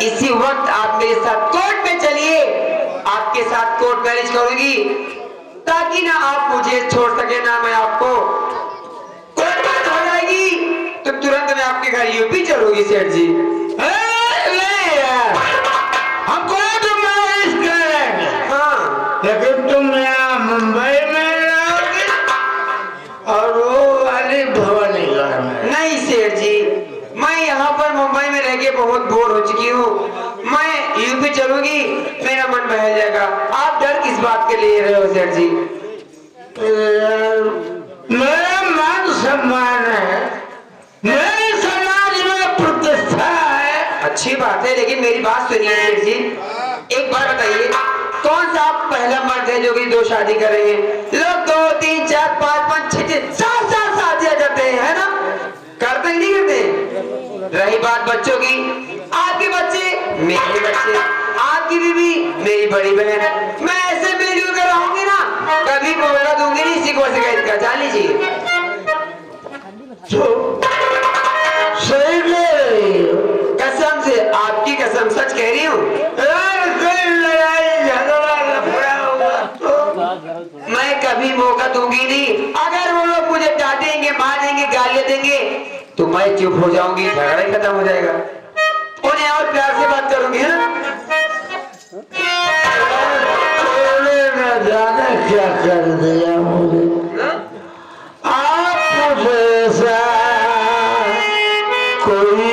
इसी वक्त आप मेरे साथ कोर्ट में चलिए, आपके साथ कोर्ट मैरिज करूंगी ताकि ना आप मुझे छोड़ सके ना मैं आपको। कोर्ट मैरिज हो जाएगी तो तुरंत मैं आपके घर यूपी चलूंगी सेठ जी। नहीं यार, हम कोर्ट मैरिज करेंगे। हाँ, लेकिन तुम यहाँ मुंबई में रहोगे और वो वाली भवानी घर में। नहीं सेठ जी, मैं यहाँ पर मुंबई में रह के बहुत बोर हो चुकी हूँ। मैं यूपी चलूंगी, मेरा मन बहल जाएगा। आप डर किस बात के लिए रहे हो सेठ जी? मेरा मान सम्मान है, मेरे समाज में प्रतिष्ठा है। अच्छी बात है, लेकिन मेरी बात सुनिए सेठ जी। एक बार बताइए, कौन सा आप पहला मर्द है जो कि 2 शादी कर रहे हैं? लोग 2, 3, 4, 5, 5, 6, 7 शादियां करते हैं, है ना? करते ही नहीं करते? रही बात बच्चों की, आपके बच्चे मेरे बच्चे, आपकी बीवी मेरी बड़ी बहन, मैं ऐसे मिलजुल कर रहूंगी ना, कभी बोलना दूंगी नहीं किसी को शिकायत का। जान लीजिए। सही कह रही हो। कसम से, आपकी कसम, सच कह रही हूँ। कोई लड़ाई झगड़ा लफड़ा हुआ तो मैं कभी मौका दूंगी नहीं। अगर वो लोग मुझे डांटेंगे, मारेंगे, गालियां देंगे तो मैं चुप हो जाऊंगी, झगड़ा ही खत्म हो जाएगा। उन्हें और प्यार से बात करूंगी, है ना? न जाने क्या कर दिया मुझे। आप जैसा कोई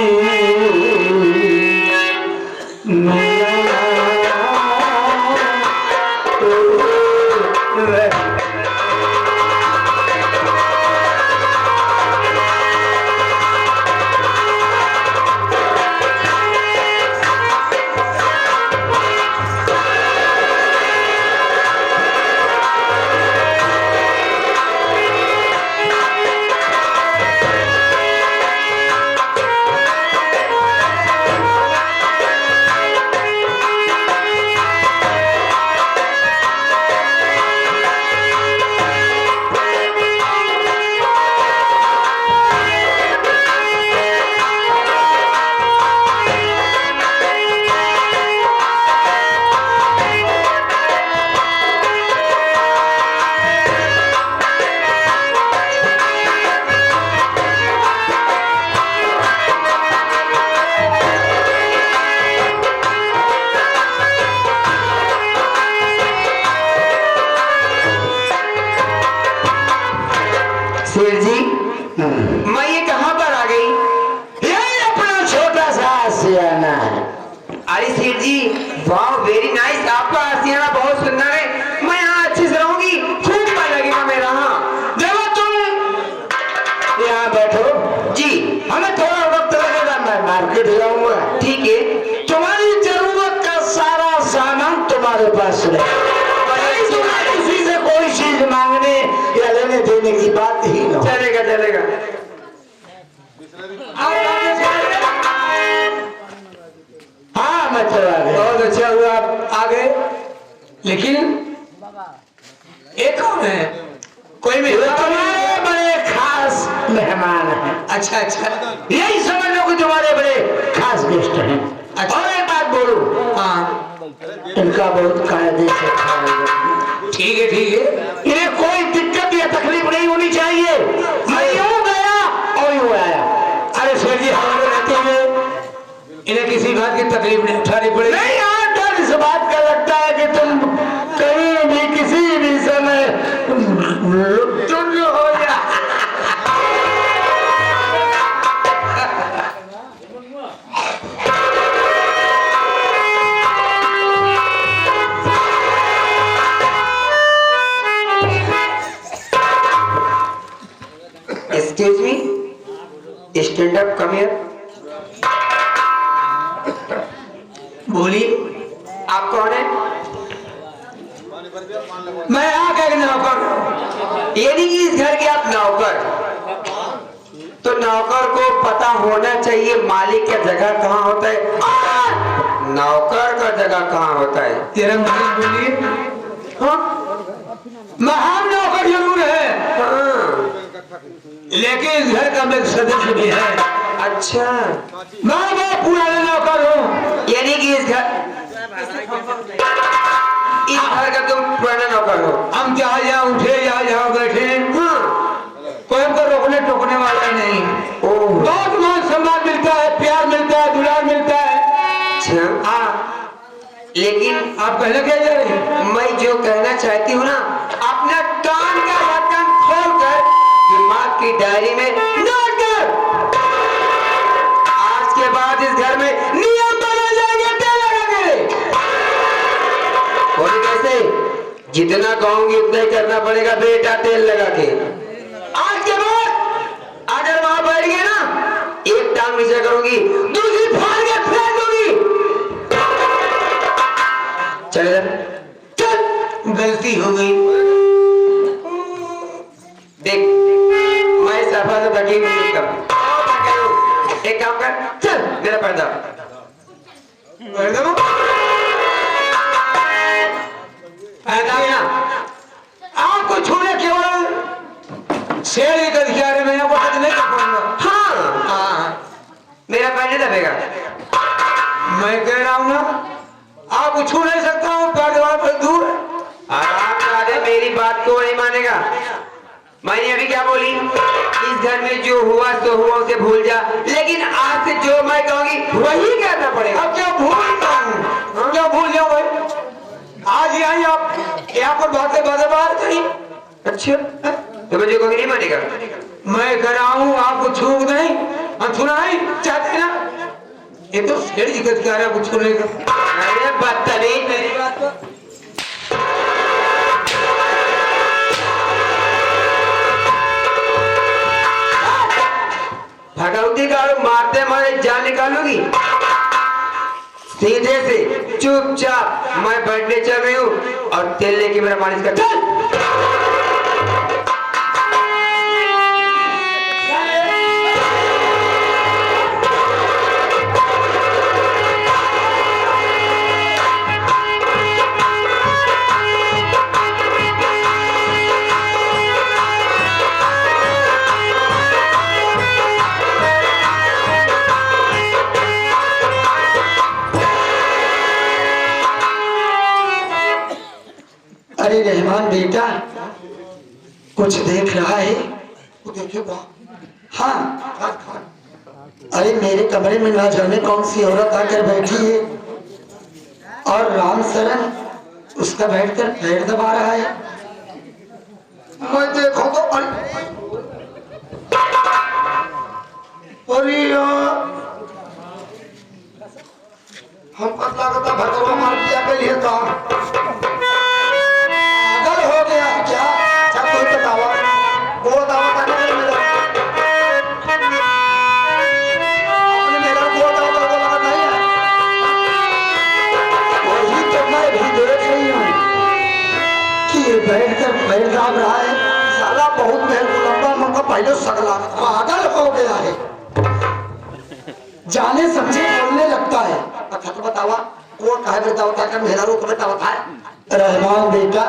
शेर जी, मैं ये कहाँ पर आ गई? यही अपना छोटा सा आशियाना है। अरे सेठ जी, वाह वेरी नाइस, आपका आशियाना बहुत सुंदर है। मैं यहाँ अच्छे से रहूंगी, खूब मन लगेगा मेरा। हाँ, देखो तुम यहाँ बैठो जी, हमें थोड़ा वक्त लगेगा, मैं मार्केट जाऊंगा। ठीक है। तुम्हारी जरूरत का सारा सामान तुम्हारे पास है, किसी से कोई चीज मांगने या लेने देने की बात ही ना। चलेगा चलेगा। हाँ मैं चला गया। बहुत अच्छा हुआ आप आ गए, लेकिन एक कौन है? कोई ये मेहमान? तुम्हारे बड़े खास मेहमान हैं। अच्छा अच्छा, यही समझ लो कि तुम्हारे बड़े खास गेस्ट हैं। अच्छा। और एक बात बोलूं, हाँ इनका बहुत कायदे से ख्याल रखना। ठीक है ठीक है। इन्हें कोई दिक्कत या तकलीफ नहीं होनी चाहिए। मैं यूं गया और यूं आया। अरे शेर जी, हमारे रहते हुए इन्हें किसी बात की तकलीफ नहीं उठानी पड़ेगी। नहीं, यहाँ डर इस बात का लगता है कि तुम कहीं भी किसी भी समय लुप्त हो जा। Excuse me, stand up, come here. बोलिए, आप कौन है? मैं यहाँ का एक नौकर हूँ। ये नहीं कि इस घर के आप नौकर, तो नौकर को पता होना चाहिए मालिक का जगह कहाँ होता है, नौकर का जगह कहाँ होता है। तेरा मालिक बोलिए। हाँ, महान नौकर जरूर है, हाँ, लेकिन इस घर का मैं सदस्य भी है। अच्छा, मैं बहुत पुराना नौकर हूँ। यानी कि इस घर का तुम पुराना नौकर हो। हम जहाँ जहाँ उठे जहाँ बैठे हाँ। कोई हमको रोकने टोकने वाला नहीं। ओह। बहुत मान सम्मान मिलता है, प्यार मिलता है, दुलार मिलता है। अच्छा। हाँ लेकिन आप कहना क्या जा रहे हैं? मैं जो कहना चाहती हूँ ना, अपना कान का ढक्कन खोलकर दिमाग की डायरी में नोट कर। आज के बाद इस घर में नियम बना जाएंगे तेल लगा के। और कैसे? जितना कहूंगी उतना ही करना पड़ेगा बेटा, तेल लगा के। आज के बाद अगर वहां बैठ गए ना, एक टांग नीचे करूंगी, दूसरी फाड़ के फेंक दूंगी। चल चल, गलती हो गई। देख मैं सफा से थकी हुई हूं। एक काम कर, चल मेरा पर्दा आपको छूने केवल शेर के अधिकार में आपको नहीं कर पाऊंगा। हाँ हाँ मेरा पैर नहीं दबेगा। मैं कह रहा हूँ ना, आपको छू नहीं सकता हूँ, पैर दीवार पर दूर। आराम से, मेरी बात को नहीं मानेगा। मैंने अभी क्या बोली? इस घर में जो हुआ सो हुआ, उसे भूल जा। लेकिन आज से जो मैं कहूंगी वही करना पड़ेगा। अब क्या भूलता हूँ? क्या भूल जाओ भाई? आज ही आई आप यहाँ पर बातें बार करी। अच्छा तो मैं जो कहूंगी नहीं मानेगा। मैं कह रहा हूँ आपको छू नहीं, हम छूना ही चाहते ना। ये तो शेर जी का अधिकार है आपको छूने का। अरे बदतमीज, मेरी बात को भगवती गाड़ू मारते मारे जान निकालूंगी। सीधे से चुपचाप मैं बैठने चल रही हूँ और तेल लेके मेरा मालिश कर। चल अरे रहमान बेटा, कुछ देख रहा है? हाँ। अरे मेरे कमरे में ना जाने कौन सी औरत आकर बैठी है और राम शरण उसका बैठकर पैर दबा रहा है। मैं देखो तो अरे हम पता करता भगवान मार दिया के लिए था। हो गया क्या? अच्छा कोई बतावा, वो दावा था मेरा, आपने मेरा वो दावा बोला नहीं है। वही तो मैं भी देख रही हूँ कि ये बैठकर पैर दाब रहा है। साला बहुत देर लंबा मंगा पहले सगला पागल हो गया है, जाने समझे बोलने लगता है। अच्छा तो बतावा वो कहे बताओ क्या कर मेरा रोक बतावा था रहमान बेटा।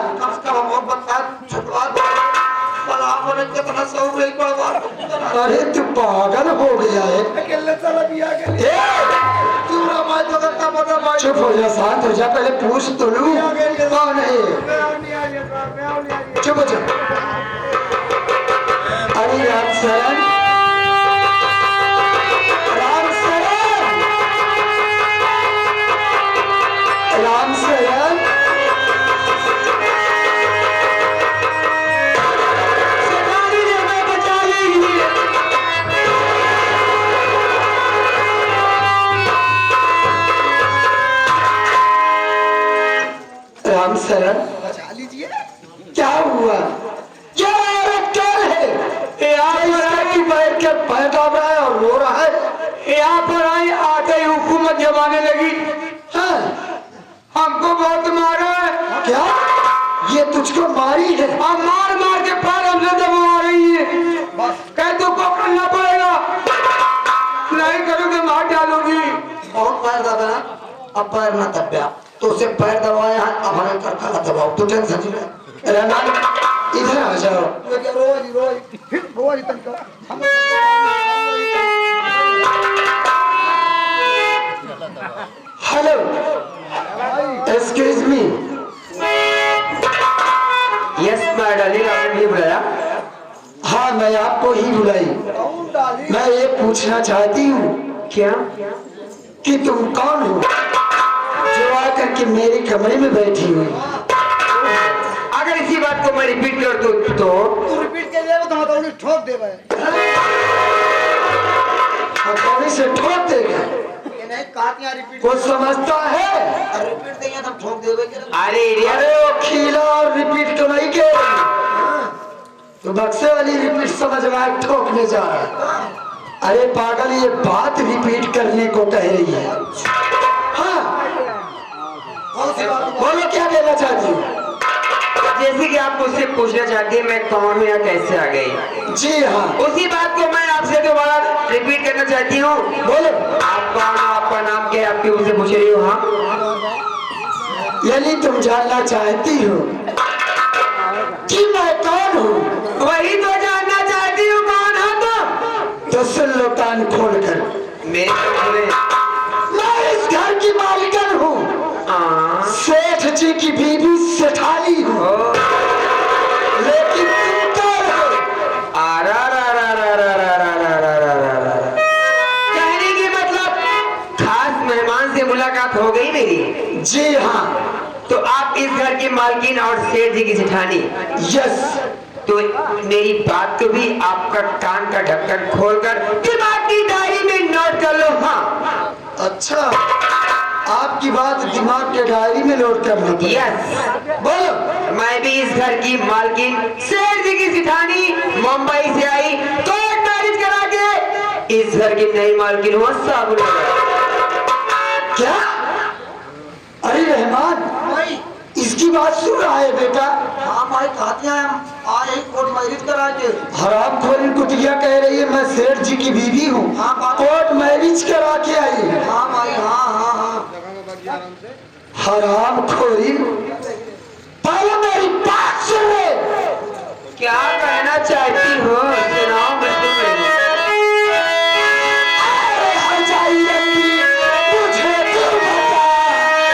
अरे तू पागल हो गया है। चुप हो जा, शांत हो जा, पहले पूछ तो लूं कौन है। चुप हो जा। अरे राम शरण, राम शरण, राम शरण, राम शरण बचा लीजिए। क्या हुआ? ये औरत कौन है? यहाँ पर आई बैठ के पैर दाब रहा है और रो रहा है। यहाँ पर आई आते ही हुकूमत जमाने लगी। हाँ? हमको बहुत मारा है। क्या ये तुझको मारी है? अब मार मार के पैर हमसे दबा रही है। कह तुमको करना पड़ेगा, नहीं करोगे मार डालूंगी। बहुत पैर दबा ना, अब पैर ना दबा तो उसे पैर दबाया है, अब हमें कर खाला दबाओ तो टेंशन नहीं है। रहमान इधर आ जाओ। Hello, excuse me. Yes my darling, आपने मुझे बुलाया? हाँ, मैं आपको ही बुलाई। मैं ये पूछना चाहती हूँ क्या? कि तुम कौन हो जो आकर के मेरे कमरे में बैठी हुई? अगर इसी बात को मैं रिपीट कर दूं तो तू रिपीट कर दे तो हथौड़ी ठोक दे भाई। हथौड़ी से ठोक देगा? ये नहीं कातियां रिपीट वो समझता है? रिपीट देंगे तब ठोक देवे के। अरे इडियट, अरे वो खीला और रिपीट तो नहीं के तो बक्से वाली रिपीट समझ में आए, ठोकने जा रहा है। अरे पागल, ये बात रिपीट करने को कह रही है। हाँ, कौन सी बात? बोलो क्या कहना चाहती हो? जैसे कि आप मुझसे पूछना चाहती हैं मैं कौन हूँ या कैसे आ गई, जी हाँ, उसी बात को मैं आपसे दोबारा रिपीट करना चाहती हूँ। बोलो। आप कौन हो, आपका नाम क्या है, आपकी मुझसे पूछ रही हो? हाँ, यानी तुम जानना चाहती हो कि मैं कौन हूँ? वही तो जानना चाहती हूँ, कौन हो तुम? तो सुन लो कान खोल कर, मेरे को बोले। मैं इस घर की मालिकन हूँ, सेठ जी की बीवी सेठानी हूँ। लेकिन तुम कौन हो? कहने की मतलब खास मेहमान से मुलाकात हो गई मेरी। जी हाँ, तो आप इस घर की मालकिन और सेठ जी की जेठानी? यस। तो मेरी बात को भी आपका कान का ढक्कन खोलकर दिमाग की डायरी में नोट कर लो। हाँ, अच्छा, आपकी बात दिमाग के डायरी में नोट कर लो। यस। बोलो। मैं भी इस घर की मालकिन सेठ जी की जेठानी मुंबई से आई, कोर्ट मैरिज करा के इस घर की नई मालकिन हुआ साबुन। क्या? अरे रहमान, भाई इसकी बात सुन रहा है बेटा? हाँ भाई कातियां आए कोर्ट मैरिज करा के। हराम खोरी कुटिया कह रही है मैं सेठ जी की बीवी हूँ, हाँ, बात- कोर्ट मैरिज करा के आई है। हाँ भाई, हाँ हाँ हाँ। हराम खोरी, पहले मेरी बात सुन ले। क्या कहना चाहती हो, सुनाओ मुझको। अरे हरजाई रंगी, मुझे तू बता।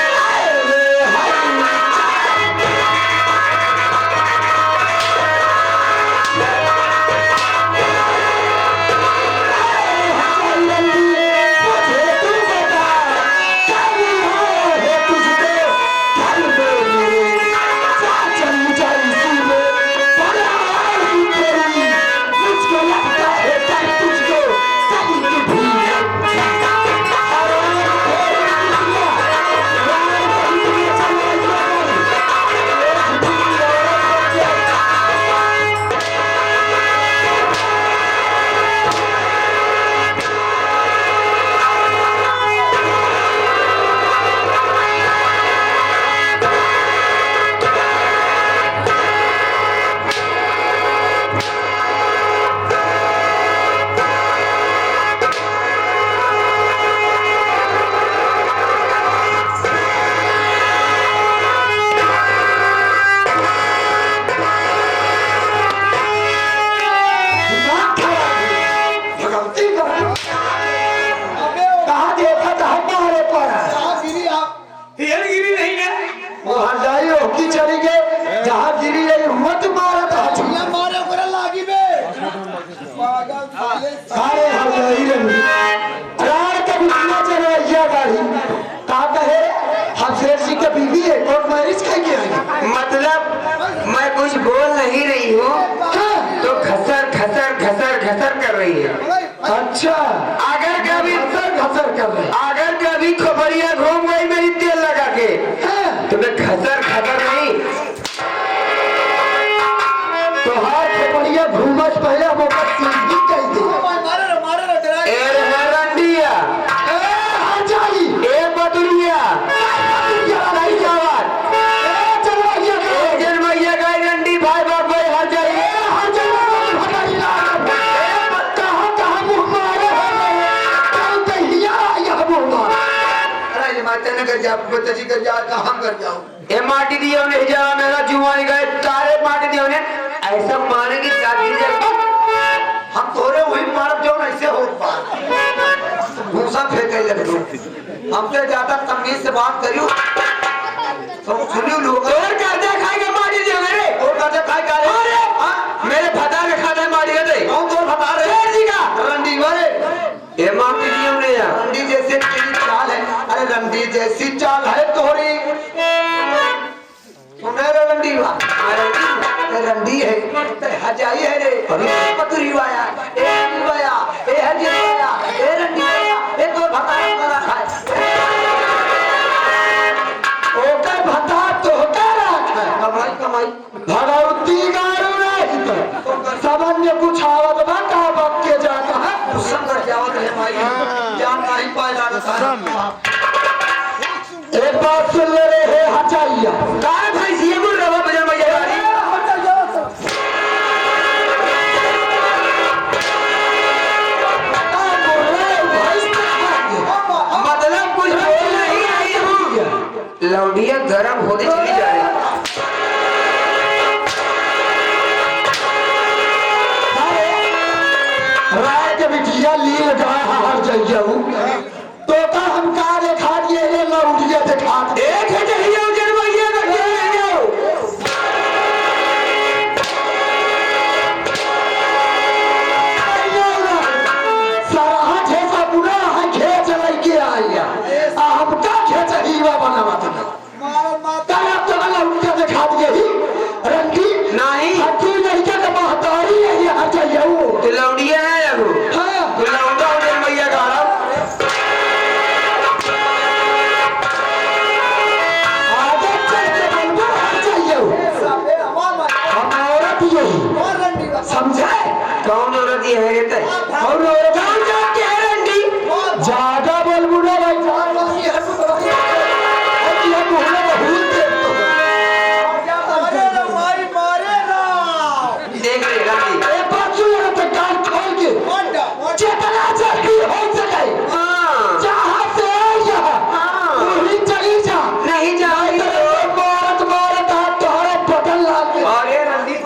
अरे हरजाई रंगी, मुझे तू बता। कभी है तुझको घर में मेरे, चल जाई सी में बड़ा आदमी तेरी। मुझको लगता है कर तुझको कभी भी कहाँ देखा था हमारे पर आप गिरी आप। गिरी नहीं है। वो हरजाई होकी चली गए जहाँ गिरी है मत मारा था। ये मारे ओकरा लागी बे। पागल साले। सारे हरजाई रंगी रात का बिजली चलवाइया गाड़ी कहा कहे हम शेर जी के बीवी है कोर्ट मैरिज कह के आई। मतलब मैं कुछ बोल नहीं रही हूँ तो घसर घसर घसर घसर कर रही है। अच्छा, अगर कभी घसर कर रहे अगर कभी खोपड़िया घूम गई मेरी तेल लगा के हैं। तो मैं घसर घसर नहीं। तो हाथ से बढ़िया घूमस पहले हम ऊपर सीधी कह दे। मारे रे डरा। ए रंडिया, हरजाई ए बदुरिया, नहीं जावत, ए जन्मैया गाय रंडी भाई बाप भाई हर जाइए। अरे ये माता ने कर जा बच्ची कर जा कहां कर जाओ। ए माटी दिया उन्हें हिजारा मेरा जुआनी गए तारे माटी दिया उन्हें ऐसा मारे कि जाती जब हम तोरे वही मार जो ऐसे हो पा भूसा फेंके लग दो हमसे ज्यादा तमीज से बात करियो तो सुनियो लोग और कर्जा खाएगा मारी दिया मेरे और कर्जा खाए का अरे मेरे फटा में खाता है मारी दे कौन तो बता रहे शेर जी का रंडी वाले ये माफी दी हमने यार रंडी जैसे तेरी चाल है अरे रंडी जैसी चाल है तोरी सुने रे रंडी वा रंडी है ते हजाई है रे पतरी वाया ए वाया ए हजी वाया ए रंडी वाया ए तो भता करा खाए ओकर भता तो करा खाए कमाई कमाई भगवती गारू नहीं तो सामान्य कुछ आवत बता बक के जाता है गुस्सा कर जावत है माई जान नहीं पाए जाता एक बात सुन ले रे है हजाइया काय भाई सीएम रवा बजा मैया गाड़ी मतलब कुछ बोल नहीं आई हूँ लौडिया गरम होने चली जा रही राय के बिटिया लील गाय हर जाइया हूँ तो का हम का देखा दिए रे लौडिया देखा एक है जहिया उजर मैया का ले जाओ सारा ठेसा बुरा है खेच लेके आया आ हम का खेच हीवा बनावत है मारो माता तारा तो लौडिया देखा दिए ही रंगी नहीं तू नहीं के महतारी है ये हर जाइया हूँ तो लौडिया है लगो हां तो लौंडा उजर मैया गाड़ा आगे चल के बनवा हर जाइया हूँ साबे हमार हम औरत यही और रंडी का समझे कौन औरत ये है रहता है और औरत कौन जाके है रंडी ज्यादा बोलबू ना भाई जान वाली हर को ये बोले बहुत देर तो मारे ना मारी मारे ना देख ले रंडी ए बाजू यहाँ पे कान खोल के मोटा जितना जल्दी हो सके हाँ जहाँ से आए यहाँ हाँ वहीं चली जा नहीं जाएगी मारत मारत हाथ तुम्हारा बटन ला के और ये रंडी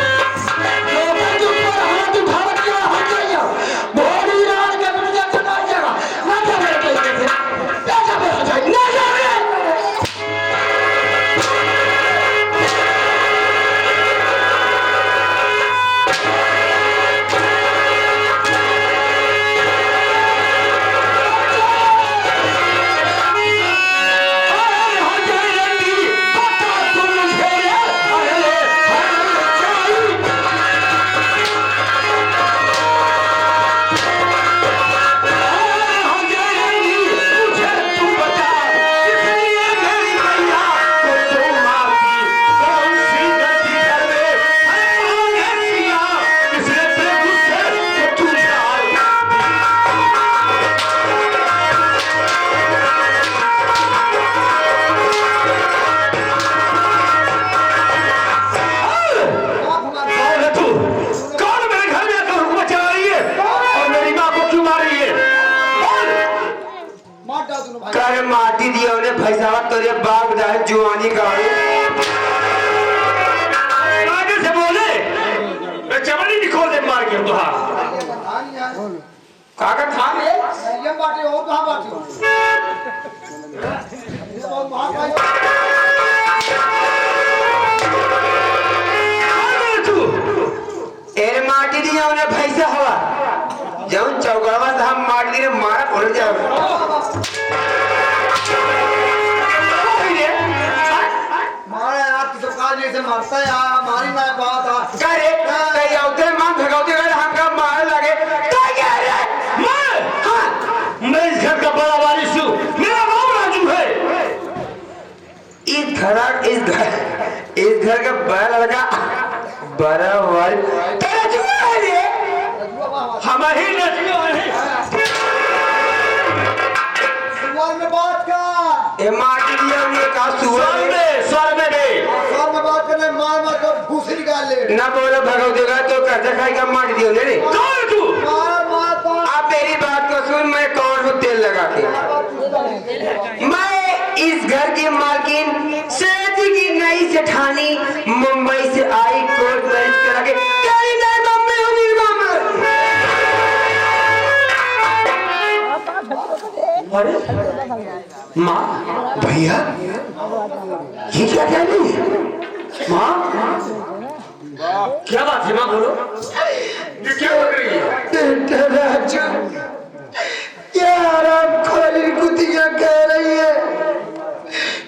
लोगों के ऊपर हाथ उठा के हट जाइए बॉडी रात के दुनिया चला जाएगा ना जाने कैसे ना जाने ना जाने माटा दोनों भाई कर माटी दिया उन्हें भैसावत तोरे बाग जाए जुआनी गाड़ी आगे से बोले मैं चमड़ी निकोल दे मार के तो हाँ काका खा ले ये बाटे और कहां बाटे ये बहुत भाग भाई एर माटी दिया उन्हें भैसा हवा जब चौगड़वा से हम माटी दिए मारा उड़ जाओ मारे आप तो काज जैसे मारता है यार हमारी मैं बात आ करे कई औते मां भगवती गए हमका मार मैं इस घर का बड़ा वारिस हूँ, मेरा नाम राजू है। इस घर का बड़ा लड़का बड़ा वाल तेरा जुआ है रे। हम ही नचियो हैं। सुअर में बात कर। ए माटी दिया ये का सुअर स्वर में सुअर में बात करने मार मार कर घूस निकाल ले। ना बोलो भगव देगा तो कर्जा खाएगा माटी दियो ले रे। कौन है तू? मार आप मेरी बात को सुन, मैं कौन हूँ तेल लगा के। मैं इस घर की मालकिन सेठ की नई सेठानी मुंबई से आई कोर्ट मैरिज करा के तेरी नई मम्मी हूँ मेरी मम्मी। अरे माँ, भैया ये क्या कह रही है? माँ क्या बात है माँ, बोलो। ये क्या हो रही है? बेटा राजू, ये आराम खोली कुतिया कह रही है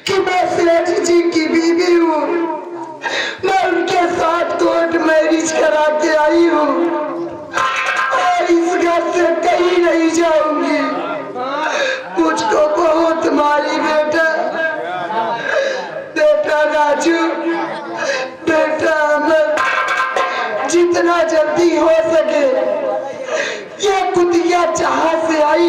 कि मैं सेठ जी की बीवी हूँ, मैं उनके साथ कोर्ट मैरिज करा के आई हूँ और इस घर से कहीं नहीं जाऊंगी। मुझको बहुत मारी बेटा। बेटा राजू, बेटा अमर, जितना जल्दी हो सके ये कुतिया जहां से आई